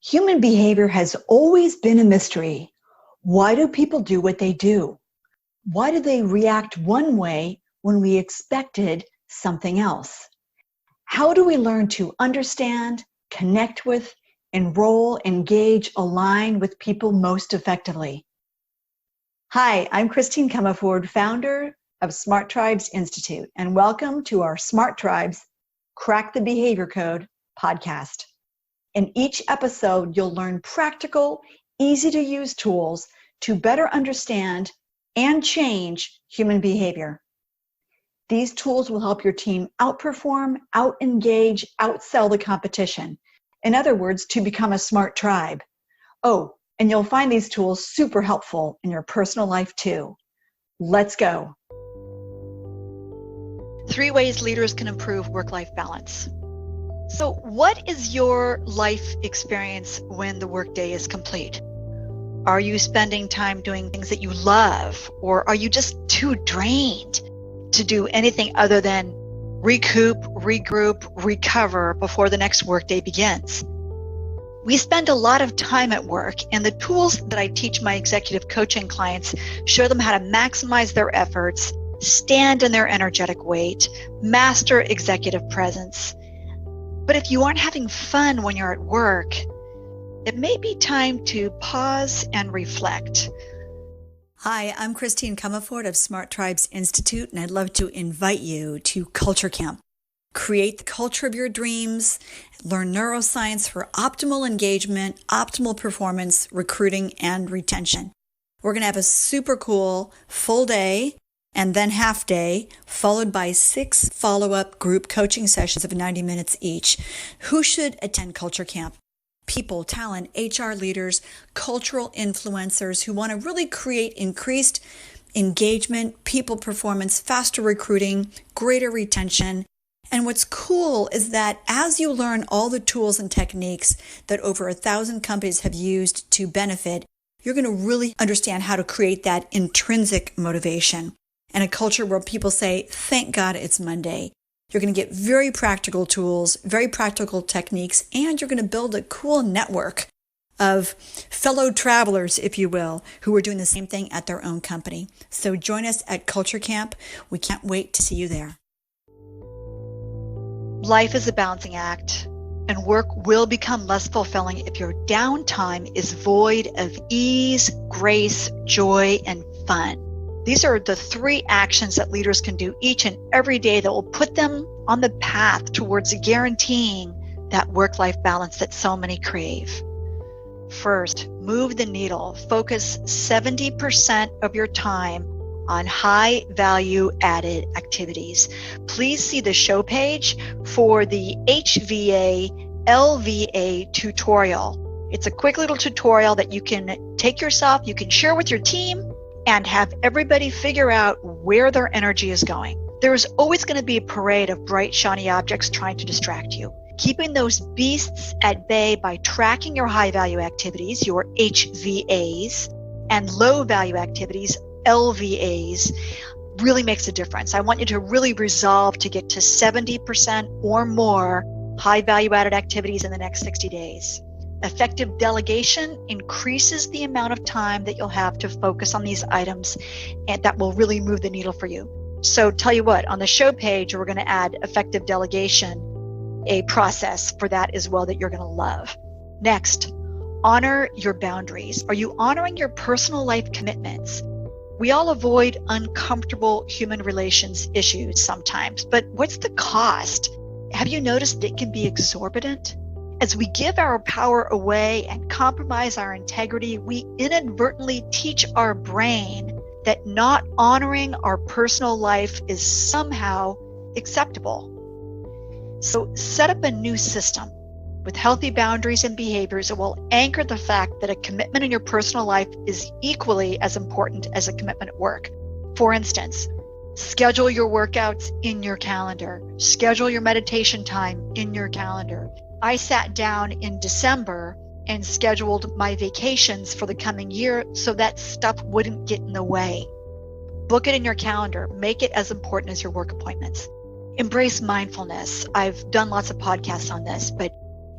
Human behavior has always been a mystery. Why do people do what they do? Why do they react one way when we expected something else? How do we learn to understand, connect with, enroll, engage, align with people most effectively? Hi, I'm Christine Comerford, founder of Smart Tribes Institute, and welcome to our Smart Tribes Crack the Behavior Code podcast. In each episode, you'll learn practical, easy-to-use tools to better understand and change human behavior. These tools will help your team outperform, out-engage, outsell the competition. In other words, to become a smart tribe. Oh, and you'll find these tools super helpful in your personal life too. Let's go. 3 ways leaders can improve work-life balance. So what is your life experience when the workday is complete? Are you spending time doing things that you love, or are you just too drained to do anything other than recoup, regroup, recover before the next workday begins? We spend a lot of time at work, and the tools that I teach my executive coaching clients show them how to maximize their efforts, stand in their energetic weight, master executive presence. But if you aren't having fun when you're at work, it may be time to pause and reflect. Hi, I'm Christine Comerford of Smart Tribes Institute, and I'd love to invite you to Culture Camp. Create the culture of your dreams, learn neuroscience for optimal engagement, optimal performance, recruiting, and retention. We're going to have a super cool full day and then half day, followed by 6 follow-up group coaching sessions of 90 minutes each. Who should attend Culture Camp? People, talent, HR leaders, cultural influencers who want to really create increased engagement, people performance, faster recruiting, greater retention. And what's cool is that as you learn all the tools and techniques that over 1,000 companies have used to benefit, you're going to really understand how to create that intrinsic motivation. And a culture where people say, thank God it's Monday. You're going to get very practical tools, very practical techniques, and you're going to build a cool network of fellow travelers, if you will, who are doing the same thing at their own company. So join us at Culture Camp. We can't wait to see you there. Life is a balancing act, and work will become less fulfilling if your downtime is void of ease, grace, joy, and fun. These are the 3 actions that leaders can do each and every day that will put them on the path towards guaranteeing that work-life balance that so many crave. First, move the needle. Focus 70% of your time on high value added activities. Please see the show page for the HVA LVA tutorial. It's a quick little tutorial that you can take yourself, you can share with your team, and have everybody figure out where their energy is going. There's always going to be a parade of bright, shiny objects trying to distract you. Keeping those beasts at bay by tracking your high-value activities, your HVAs, and low-value activities, LVAs, really makes a difference. I want you to really resolve to get to 70% or more high-value added activities in the next 60 days. Effective delegation increases the amount of time that you'll have to focus on these items, and that will really move the needle for you. So tell you what, on the show page, we're going to add effective delegation, a process for that as well that you're going to love. Next, honor your boundaries. Are you honoring your personal life commitments? We all avoid uncomfortable human relations issues sometimes, but what's the cost? Have you noticed that it can be exorbitant? As we give our power away and compromise our integrity, we inadvertently teach our brain that not honoring our personal life is somehow acceptable. So set up a new system with healthy boundaries and behaviors that will anchor the fact that a commitment in your personal life is equally as important as a commitment at work. For instance, schedule your workouts in your calendar. Schedule your meditation time in your calendar. I sat down in December and scheduled my vacations for the coming year so that stuff wouldn't get in the way. Book it in your calendar. Make it as important as your work appointments. Embrace mindfulness. I've done lots of podcasts on this, but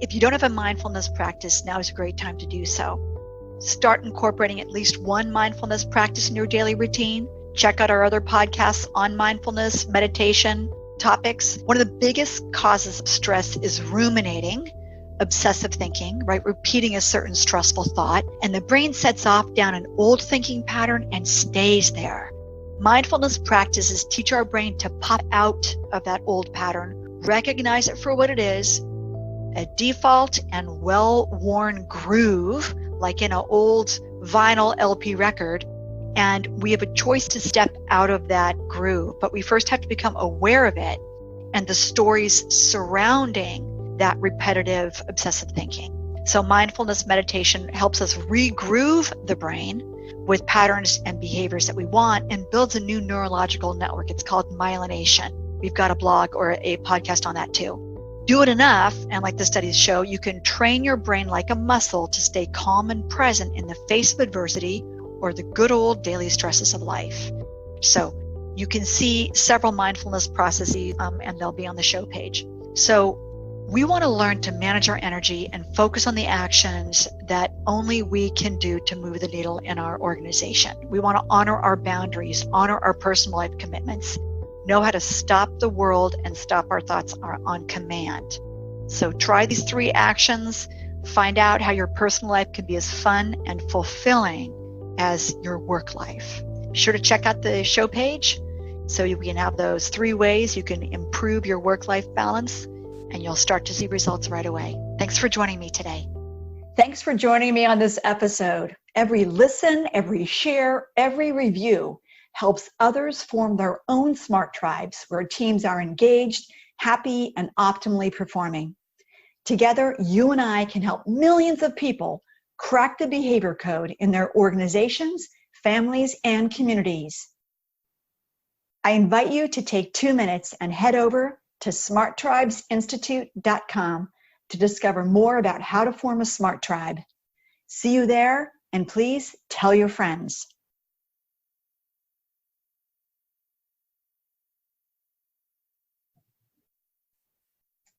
If you don't have a mindfulness practice, now is a great time to do so. Start incorporating at least one mindfulness practice in your daily routine. Check out our other podcasts on mindfulness, meditation topics. One of the biggest causes of stress is ruminating, obsessive thinking, right? Repeating a certain stressful thought, and the brain sets off down an old thinking pattern and stays there. Mindfulness practices teach our brain to pop out of that old pattern, recognize it for what it is, a default and well-worn groove, like in an old vinyl LP record, and we have a choice to step out of that groove. But we first have to become aware of it and the stories surrounding that repetitive obsessive thinking. So mindfulness meditation helps us re-groove the brain with patterns and behaviors that we want and builds a new neurological network. It's called myelination. We've got a blog or a podcast on that too. Do it enough, and like the studies show, you can train your brain like a muscle to stay calm and present in the face of adversity or the good old daily stresses of life. So you can see several mindfulness processes, and they'll be on the show page. So we want to learn to manage our energy and focus on the actions that only we can do to move the needle in our organization. We want to honor our boundaries, honor our personal life commitments, know how to stop the world and stop our thoughts on command. So try these 3 actions. Find out how your personal life can be as fun and fulfilling as your work life. Be sure to check out the show page so you can have those 3 ways you can improve your work-life balance, and you'll start to see results right away. Thanks for joining me today. Thanks for joining me on this episode. Every listen, every share, every review helps others form their own smart tribes where teams are engaged, happy, and optimally performing. Together, you and I can help millions of people crack the behavior code in their organizations, families, and communities. I invite you to take 2 minutes and head over to smarttribesinstitute.com to discover more about how to form a smart tribe. See you there, and please tell your friends.